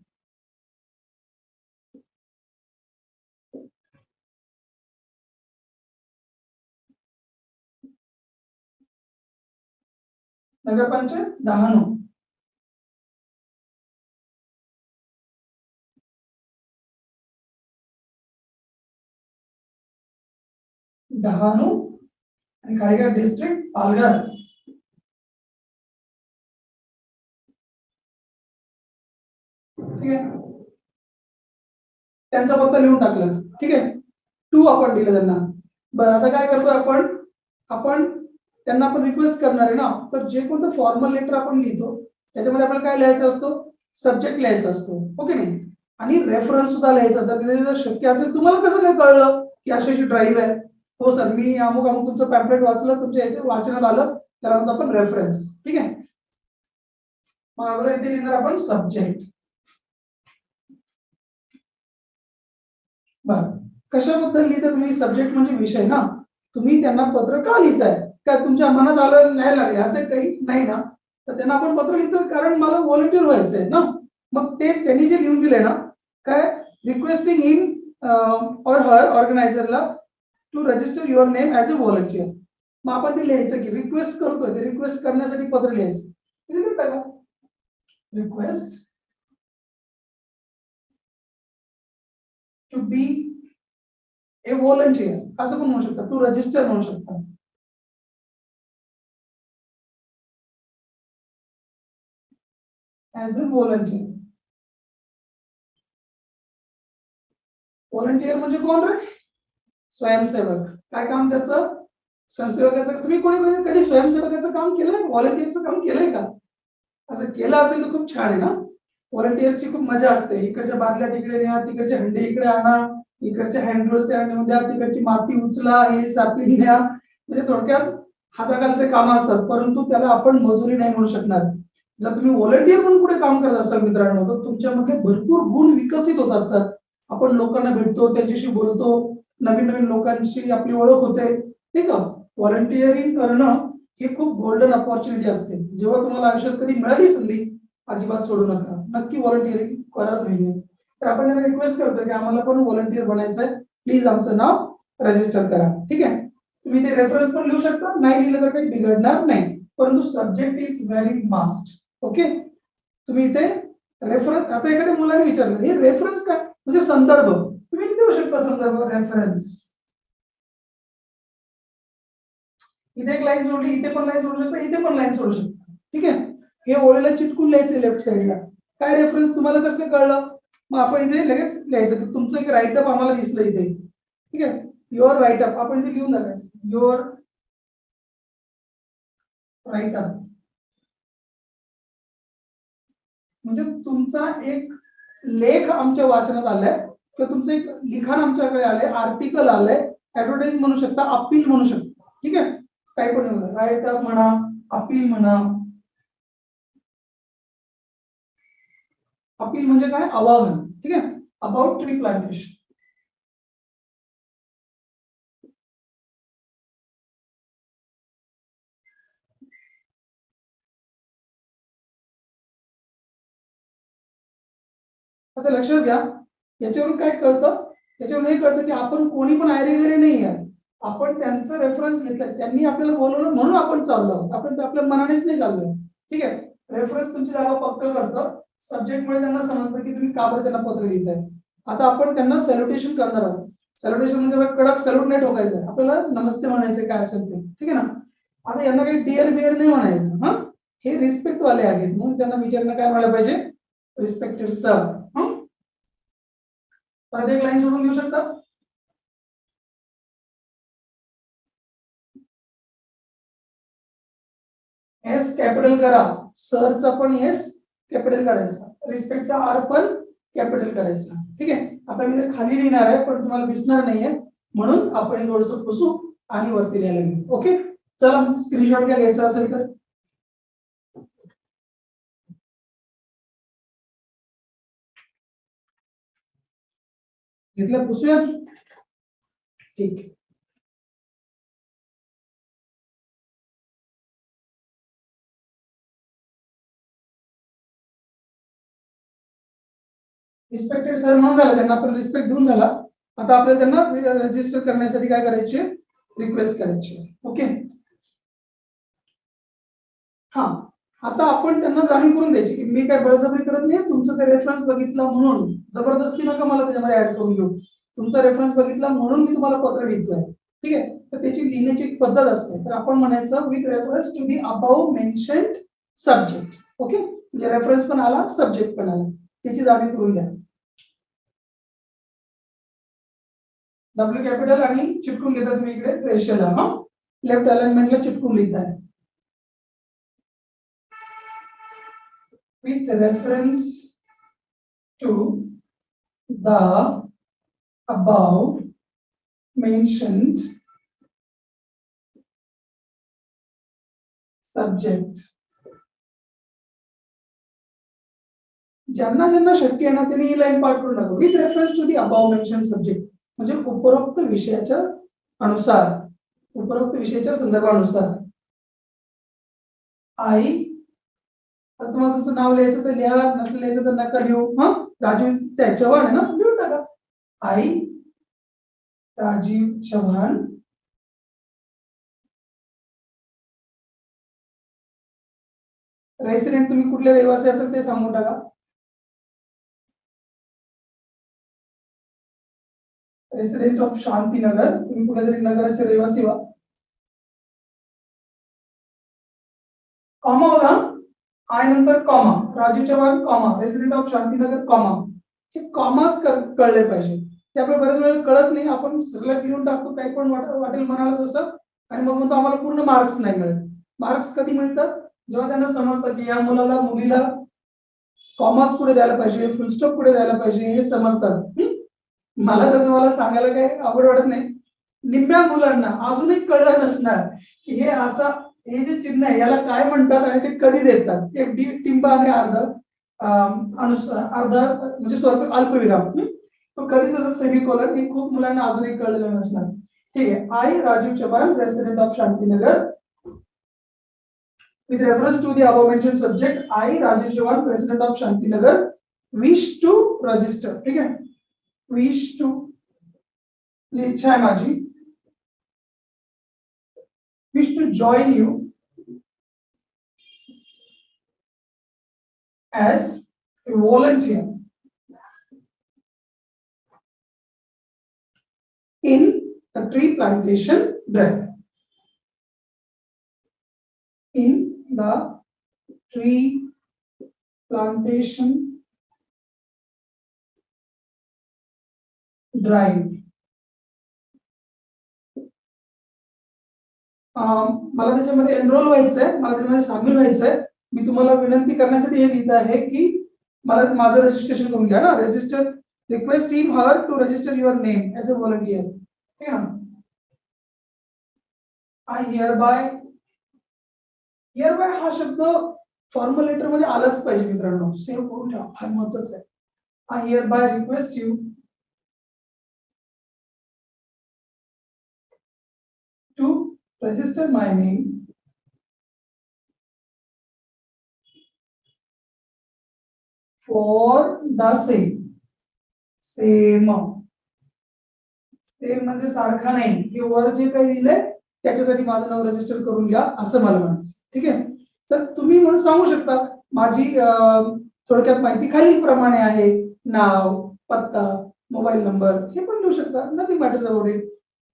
नगरपंचायत 10 डहाणू आणि खाली काय डिस्ट्रिक्ट पालघर. ठीक आहे, त्यांचा पत्ता लिहून टाकलं. ठीक आहे, 2 आपण दिलं त्यांना. बरं, आता काय करतोय आपण आपण त्यांना आपण रिक्वेस्ट करणार आहे ना, तर जे कोणतं फॉर्मल लेटर आपण लिहितो त्याच्यामध्ये आपल्याला काय लिहायचं असतो, सब्जेक्ट लिहायचा असतो. ओके नाही, आणि रेफरन्स सुद्धा लिहायचा. जर शक्य असेल, तुम्हाला कसं काय कळलं की अशी ड्राईव्ह आहे? हो सर, मी अमुक अमुक तुमचं पॅम्पलेट वाचलं, तुमच्या याच्या वाचनात आलं, त्याला म्हणतो आपण रेफरन्स. ठीक आहे, मग अगोदर इथे लिहिणार आपण सब्जेक्ट. बरं, कशाबद्दल लिहिता तुम्ही? सब्जेक्ट म्हणजे विषय ना. तुम्ही त्यांना पत्र का लिहिताय? काय तुमच्या मनात आलं लिहायला लागले असं काही नाही ना. तर त्यांना आपण पत्र लिहितो कारण मला व्हॉलंटियर व्हायचं आहे ना. मग ते त्यांनी जे लिहून दिले ना, काय रिक्वेस्टिंग हिम और हर ऑर्गनायझरला to register your name as a volunteer. मग आपण ते लिहायचं की रिक्वेस्ट करतोय, ते रिक्वेस्ट करण्यासाठी पत्र लिहायचं. Request to be a volunteer असं पण म्हणू शकता, टू रजिस्टर म्हणू शकता. As a volunteer. व्हॉलंटियर म्हणजे कोण रे? स्वयंसेवक. काय काम त्याचं? स्वयंसेवकाचं. तुम्ही कोणी कधी स्वयंसेवकाचं काम केलंय? व्हॉलंटियरचं काम केलंय का? असं केलं असेल तर खूप छान आहे ना. व्हॉलंटियरची खूप मजा असते. इकडच्या बादल्या तिकडे न्या, तिकडचे हंडे इकडे आणा, इकडचे हँडग्लोव्स त्या नेऊन द्या, तिकडची माती उचला, हे सापी न्या. म्हणजे थोडक्यात हाताखालचे काम असतात, परंतु त्याला आपण मजुरी नाही म्हणू शकणार. जर तुम्ही व्हॉलंटियर म्हणून पुढे काम करत असाल मित्रांनो, तर तुमच्यामध्ये भरपूर गुण विकसित होत असतात. आपण लोकांना भेटतो, त्यांच्याशी बोलतो, नवीन नवीन लोकांशी आपली ओळख होते. ठीक आहे, व्हॉलंटिअरिंग करणं ही खूप गोल्डन अपॉर्च्युनिटी असते. जेव्हा तुम्हाला आयुष्यात कधी मिळाली संधी, अजिबात सोडू नका. नक्की व्हॉलंटिअरिंग करत राहिले. तर आपण त्यांना रिक्वेस्ट करतो की आम्हाला पण व्हॉलंटियर बनायचं आहे, प्लीज आमचं नाव रजिस्टर करा. ठीक आहे, तुम्ही ते रेफरन्स पण लिहू शकता, नाही लिहिलं तर काही बिघडणार नाही. परंतु subject is very must. Okay, तुम्ही इथे रेफरन्स. आता एखाद्या मुलाने विचारलं हे रेफरन्स काय म्हणजे संदर्भ, तुम्ही किती देऊ शकता संदर्भ रेफरन्स. इथे एक लाईन सोडली, इथे पण लाईन सोडू शकता, इथे पण लाईन सोडू शकता. ठीक आहे, हे ओळीला चिटकून लिहायचं लेफ्ट साईडला. काय रेफरन्स तुम्हाला कसं कळलं? मग आपण इथे लगेच लिहायचं की तुमचं एक राईटअप आम्हाला दिसलं इथे. ठीक आहे, युअर राईटअप आपण इथे लिहून टाकायचं, युअर राईटअप. म्हणजे तुमचा एक लेख आमच्या वाचनात आलाय किंवा तुमचं एक लिखाण आमच्याकडे आलंय, आर्टिकल आलंय, ऍडव्हर्टाइज म्हणू शकता, अपील म्हणू शकता. ठीक आहे, काय पण राईटअप म्हणा, अपील म्हणा. अपील म्हणजे काय? आवाहन. ठीक आहे, अबाउट ट्री प्लांटेशन. आता लक्षात घ्या, याच्यावरून काय कळतं? याच्यावरून हे कळतं की आपण कोणी पण आयरेगेरे नाही आहे. आपण त्यांचं रेफरन्स घेतलं, त्यांनी आपल्याला बोलवलं म्हणून आपण चाललो. आपण आपल्या मनानेच नाही चाललोय. ठीक आहे, रेफरन्स तुमची जागा पक्क करतं. सब्जेक्ट मुळे त्यांना समजतं की तुम्ही का बरं त्यांना पत्र लिहिताय. आता आपण त्यांना सॅल्युटेशन करणार आहोत. सॅल्युटेशन म्हणजे कडक सॅल्यूट नाही ठोकायचं, आपल्याला नमस्ते म्हणायचं, काय असेल ते. ठीक आहे ना. आता यांना काही डिअर बिअर नाही म्हणायचं. हा, हे रिस्पेक्ट वाले आहेत म्हणून त्यांना विचारणं काय म्हणायला पाहिजे? Respected sir. परत एक लाईन सोडून घेऊ शकता. एस कॅपिटल करा, सरचा पण एस कॅपिटल करायचा, रिस्पेक्टचा आर पण कॅपिटल करायचा. ठीक आहे, आता मी खाली लिहिणार आहे पण तुम्हाला दिसणार नाहीये म्हणून आपण थोडस पुसू आणि वरती लिहायला घेऊ. ओके, चला स्क्रीनशॉट घ्यायचा असेल तर. घेतलं, पुसूया. ठीक आहे. रिस्पेक्टेड सर म्हणून झालं, त्यांना आपण रिस्पेक्ट देऊन झाला. आता आपल्याला त्यांना रजिस्टर करण्यासाठी काय करायचे, रिक्वेस्ट करायची. ओके. हा, आता आपण त्यांना जाणीव करून द्यायची की मी काय बळजबरी करत नाही, तुमचं ते रेफरन्स बघितला म्हणून जबरदस्ती नका मला त्याच्यामध्ये ऍड करून घेऊ, तुमचा रेफरन्स बघितला म्हणून मी तुम्हाला पत्र लिहितोय. ठीक आहे. तर त्याची लिहिण्याची एक पद्धत असते. तर आपण म्हणायचं with reference to the above mentioned subject. Okay, म्हणजे रेफरन्स पण आला, सब्जेक्ट पण आला, त्याची जाणीव करून द्या. डब्ल्यू कॅपिटल आणि चिटकून घेतात तुम्ही इकडे रेशनला, हा लेफ्ट अलाइनमेंटला चिटकून लिहिताय. with reference to the above mentioned subject. ज्यांना ज्यांना शक्य आहे ना त्यांनी ही लाईन पाठ करून टाकू. With reference to the above mentioned subject म्हणजे उपरोक्त विषयाच्या अनुसार, उपरोक्त विषयाच्या संदर्भानुसार. आई, आता तुम्हाला तुमचं नाव लिहायचं तर लिहा, नसलं लिहायचं तर नका लिहू. हा, राजीव त्या चव्हाण आहे ना, लिहून टाका. आई राजीव चव्हाण रेसिडेंट तुम्ही कुठले रहिवासी असेल ते सांगून टाका. रेसिडेंट ऑफ शांतीनगर, तुम्ही कुठेतरी नगराचे रहिवासी व्हा. कॉमा बघा, आय नंतर comma, Rajiv Chavan comma, resident of Shantinagar comma. हे कॉमाच कळले पाहिजे. ते आपल्याला बरेच वेळेला कळत नाही, आपण सरळ लिहून टाकतो काही पण वाटेल म्हणाला तसं, आणि मग म्हणतो आम्हाला पूर्ण मार्क्स नाही मिळत. मार्क्स कधी मिळतात, जेव्हा त्यांना समजतं की या मुलाला मुलीला कॉमास पुढे द्यायला पाहिजे, फुलस्टॉप पुढे द्यायला पाहिजे, हे समजतात. मला तर तुम्हाला सांगायला काही आवड वाटत नाही, निम्म्या मुलांना अजूनही कळलं नसणार की हे असा, हे जे चिन्ह आहे याला काय म्हणतात आणि ते कधी देतात. ते टिंब आणि अर्धा म्हणजे स्वरूप अल्पविराम, तो कधी त्याचा सेमिकोलन, हे खूप मुलांना अजूनही कळलेलं नसणार. ठीक आहे. I Rajiv Chavan resident of Shantinagar with reference to the above mentioned subject, I Rajesh Jawan, president of Shantinagar, wish to register. ठीक है, wish to, इच्छा है माझी, wish to join you as a volunteer in the tree plantation drive. In the tree plantation drive. मला त्याच्यामध्ये enrol व्हायचंय, मला त्याच्यामध्ये सामील व्हायचंय. मी तुम्हाला विनंती करण्यासाठी हे लिहित आहे की मला माझं रजिस्ट्रेशन करून घ्या ना. Register, request team her to register your name as a volunteer. ठीक आहे ना. आय हिअर बाय हा शब्द फॉर्मल लेटर मध्ये आलाच पाहिजे मित्रांनो, सेव्ह करून ठेवा, फार महत्वाचं आहे. I hereby request you to register my name for the same म्हणजे सारखा नाही, की वर जे काही दिलंय त्याच्यासाठी माझं नाव रजिस्टर करून घ्या असं मला म्हणायचं. ठीक आहे. तर तुम्ही म्हणून सांगू शकता माझी थोडक्यात माहिती खालील प्रमाणे आहे, नाव, पत्ता, मोबाईल नंबर, हे पण लिहू शकता. Nothing matters about it.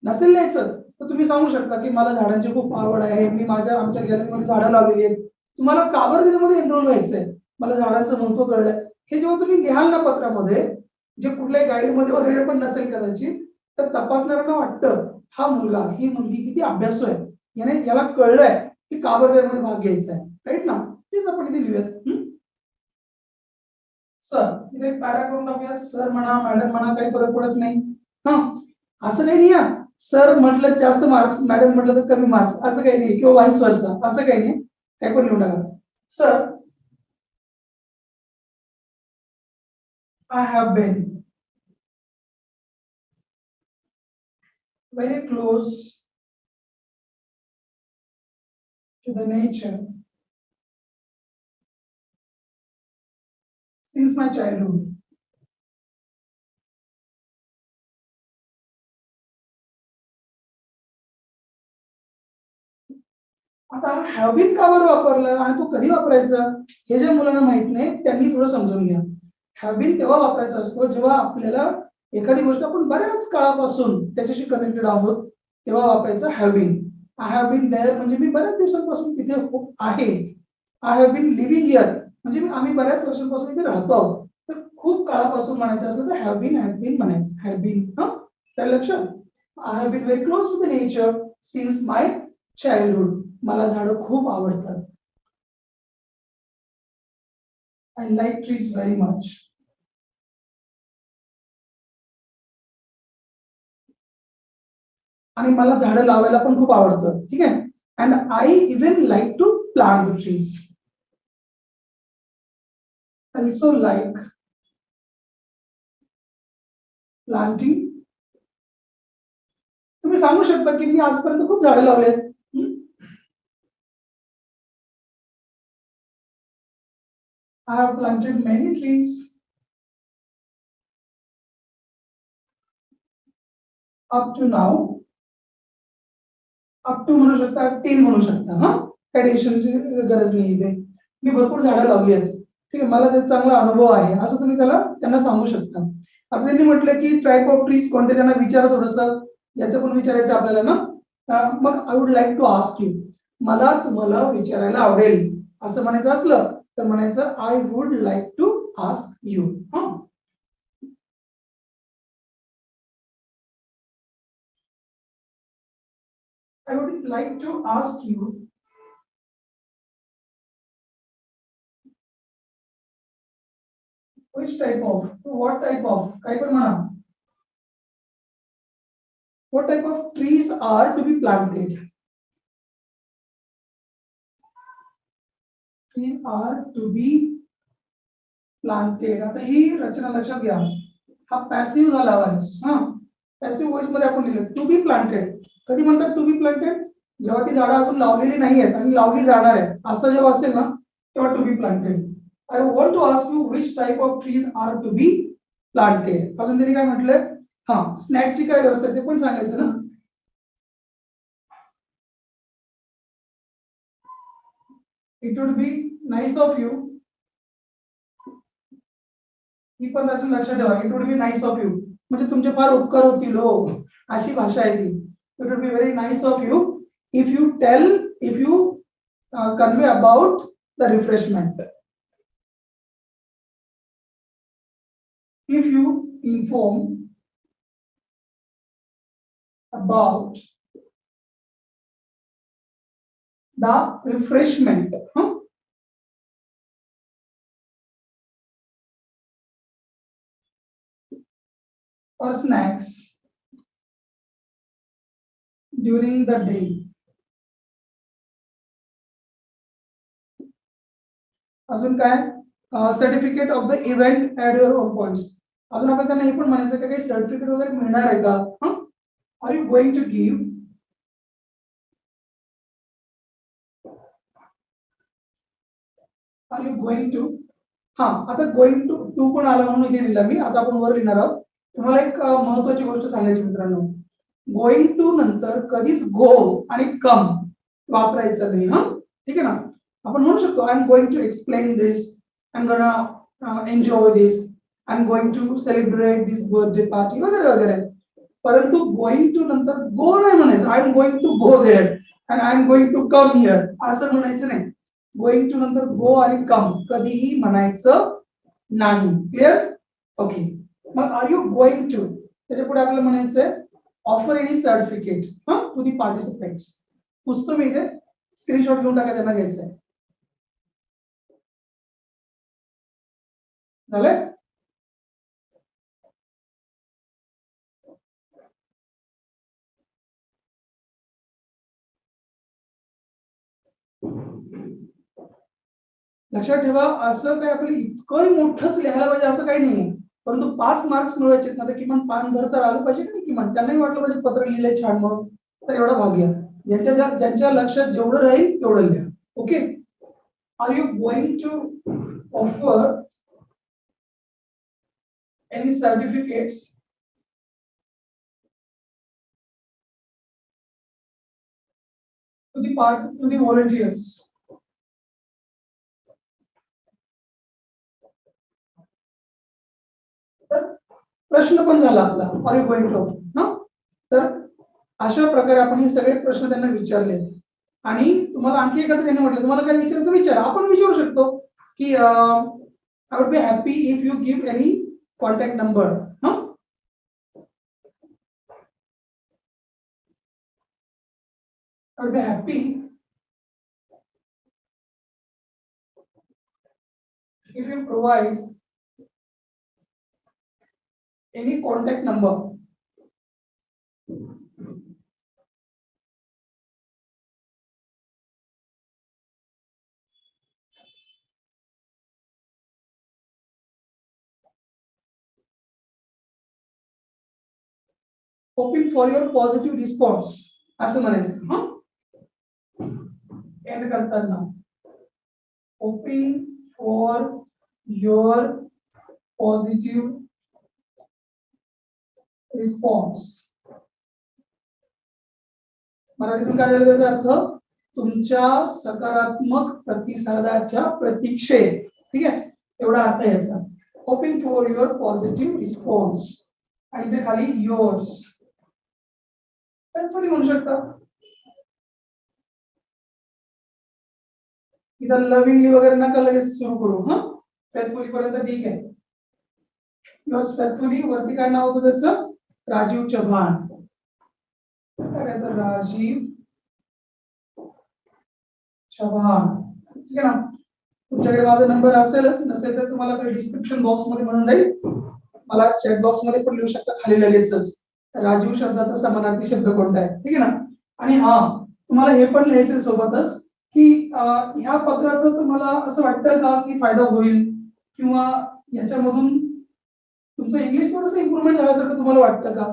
नसेल लिहायचं तर तुम्ही सांगू शकता की मला झाडांची खूप आवड आहे, मी आमच्या गॅलरीमध्ये झाडं लावलेली आहेत. तुम्हाला का बरं त्याच्यामध्ये एनरोल व्हायचंय, मला झाडांचं महत्व कळलंय, हे जेव्हा तुम्ही लिहाल ना पत्रामध्ये, जे कुठल्याही गाईडमध्ये वगैरे पण नसेल कदाचित, तर तपासणाऱ्यांना वाटतं हा मुलगा, ही मुलगी किती अभ्यासू आहे, याला कळलंय की का बरं त्यामध्ये भाग घ्यायचा आहे. राईट ना. तेच आपण इथे लिहूयात. सर, इथे एक पॅरा करून टाकूयात. सर म्हणा, मॅडम म्हणा, काही फरक पडत नाही. हा, असं काही नाही. सर म्हटलं जास्त मार्क्स, मॅडम म्हटलं तर कमी मार्क्स, असं काही नाही, किंवा व्हाईस वर्सा, असं काही नाही. काय पण लिहून टाका. Sir, I have been very close to the nature since my childhood. आता हॅव बीन का बरं वापरलं आणि तो कधी वापरायचा हे जे मुलांना माहित नाही त्यांनी थोडं समजून घ्या. हॅव बीन तेव्हा वापरायचा असतो जेव्हा आपल्याला एखादी गोष्ट आपण बऱ्याच काळापासून त्याच्याशी कनेक्टेड आहोत तेव्हा वापरायचं have been. I have been there म्हणजे मी बऱ्याच दिवसांपासून तिथे आहे. I have been living here म्हणजे आम्ही बऱ्याच वर्षांपासून इथे राहतो आहोत. तर खूप काळापासून म्हणायचं असलं तर हॅव बीन हॅज बीन म्हणायचं. हॅव बीन तर लक्षात. I have been very close to the nature since my childhood. मला झाडं खूप आवडतात. I like trees very much. आणि मला झाडं लावायला पण खूप आवडतं. ठीक आहे. And I even like to plant the trees. Also like planting. तुम्ही सांगू शकता की मी आजपर्यंत खूप झाडं लावलेत. I have planted many trees up to now. Up to म्हणू शकता 10 म्हणू शकता. ऍडिशनची गरज नाही इथे. मी भरपूर झाडं लावली आहेत. ठीक आहे. मला त्याचा चांगला अनुभव आहे असं तुम्ही त्यांना सांगू शकता. आता त्यांनी म्हटलं की टाईप ऑफ ट्रीज कोणते त्यांना विचारा थोडंसं याचं पण विचारायचं आपल्याला ना. मग I would like to ask you. मला तुम्हाला विचारायला आवडेल असं म्हणायचं असलं तर म्हणायचं I would like to ask you. I would like to ask you which type of, what type of, काय पण म्हणा. What type of trees are to be planted? Trees are to be planted. आता ही रचना लक्षात घ्या. हा passive झाला आवाज. Passive voice मध्ये आपण लिहिलं टू बी प्लांटेड. कधी म्हणतात टू बी प्लांटेड? जेव्हा ती झाडं अजून लावलेली नाही आहेत आणि लावली जाणार आहेत असं जेव्हा असेल ना तेव्हा to be planted. I want to ask you which type of trees are to be planted. अजून त्यांनी काय म्हटलंय स्नॅकची काय व्यवस्था आहे ते पण सांगायचं ना. It would be nice of you. ही पण अजून लक्षात ठेवा. It would be nice of you म्हणजे तुमचे फार उपकार होतील हो अशी भाषा आहे ती. It would be very nice of you if you convey about the refreshment. If you inform about the refreshment or snacks during the day. अजून काय certificate of the event at your own points. अजून आपण त्यांना हे पण म्हणायचं का काही सर्टिफिकेट वगैरे मिळणार आहे का. Are you going to give. Are you going to. आता गोइंग टू पण आला म्हणून इथे लिहिला मी. आता आपण वर लिहिणार आहोत. तुम्हाला एक महत्वाची गोष्ट सांगायची मित्रांनो. गोइंग टू नंतर कधीच गो आणि कम वापरायचं नाही. ठीक आहे ना. आपण म्हणू शकतो I am going to explain this, I am gonna enjoy this, I am going to celebrate this birthday party वगैरे वगैरे. परंतु गोइंग टू नंतर गो नाही म्हणायचं. I am going to go there and I am going to come here असं म्हणायचं नाही. Going to नंतर गो आणि कम कधीही म्हणायचं नाही. क्लिअर. ओके. मग आर यू गोइंग टू त्याच्या पुढे आपल्याला म्हणायचंय offer any certificate to the participants. पुसतो मी इथे. स्क्रीनशॉट घेऊन टाका त्यांना घ्यायचंय. झालंय. लक्षात ठेवा असं काय आपलं इतकं मोठंच लिहायला पाहिजे असं काही नाही. परंतु 5 मार्क्स मिळवायचे ना तर किमान पान भरता आलं पाहिजे की नाही, किमान त्यांनाही वाटलं पाहिजे पत्र लिहिलंय छान म्हणून. तर एवढा भाग घ्या. ज्यांच्या लक्षात जेवढं राहील तेवढं लिहा. Okay. Are you going to offer any certificates to the volunteers? तर प्रश्न पण झाला आपला, आर यू गोइंग टू ना. तर अशा प्रकारे आपण हे सगळे प्रश्न त्यांना विचारले. आणि तुम्हाला आणखी एखादं त्यांनी म्हटलं तुम्हाला काय विचारायचं विचारा, आपण विचारू शकतो की I would be happy if you give any contact number. I would be happy if you provide any contact number. Hoping for your positive response. असं म्हणायचं. एंड करताना hoping for your positive response. मराठीतून काय झालं त्याचा अर्थ? तुमच्या सकारात्मक प्रतिसादाच्या प्रतीक्षेत. ठीक आहे, एवढा अर्थ याचा. Hoping for your positive response. आणि ते खाली युअर्स म्हणू शकता. इथं लविंगली वगैरे नका लगेच सुरू करू. फेथफुली पर्यंत ठीक आहे. युअर्स फेथफुली वरती काय नाव होतं त्याचं? राजीव चव्हाण. राजीव चव्हाण. ठीक आहे ना. तुमच्याकडे माझा नंबर असेलच, नसेल तर तुम्हाला डिस्क्रिप्शन बॉक्स मध्ये म्हणून जाईल. मला चॅट बॉक्स मध्ये पण लिहू शकता खाली लगेचच राजीव शब्दाचा समानार्थी शब्द कोणता आहे. ठीक आहे ना. आणि तुम्हाला हे पण लिहायचं सोबतच की ह्या पत्राचं तुम्हाला असं वाटतं का की फायदा होईल किंवा याच्यामधून तुमचं इंग्लिश थोडंसं इम्प्रूव्हमेंट झाल्यासारखं तुम्हाला वाटतं का,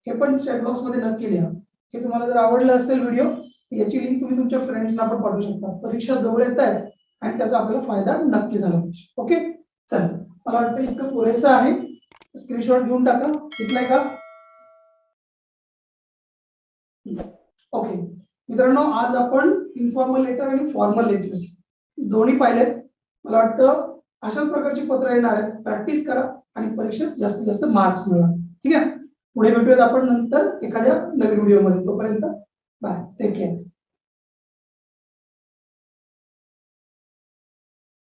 हे पण चॅट बॉक्स मध्ये नक्की लिहा. की तुम्हाला जर आवडलं असेल व्हिडिओ याची लिंक तुम्ही तुमच्या फ्रेंड्सना पण पाठवू शकता. परीक्षा जवळ येत आहे आणि त्याचा आपल्याला फायदा नक्की झाला पाहिजे. ओके. चल, मला वाटतं इतकं पुरेसं आहे. स्क्रीनशॉट घेऊन टाका. घेतलाय का? ओके मित्रांनो, आज आपण इन्फॉर्मल लेटर आणि फॉर्मल लेटर्स दोन्ही पाहिलेत. मला वाटतं अशाच प्रकारची पत्र येणार आहेत. प्रॅक्टिस करा आणि परीक्षेत जास्तीत जास्त मार्क्स मिळवा. ठीक आहे. पुढे भेटूयात आपण नंतर एखाद्या नवीन व्हिडिओ मध्ये. तोपर्यंत बाय, टेक केअर.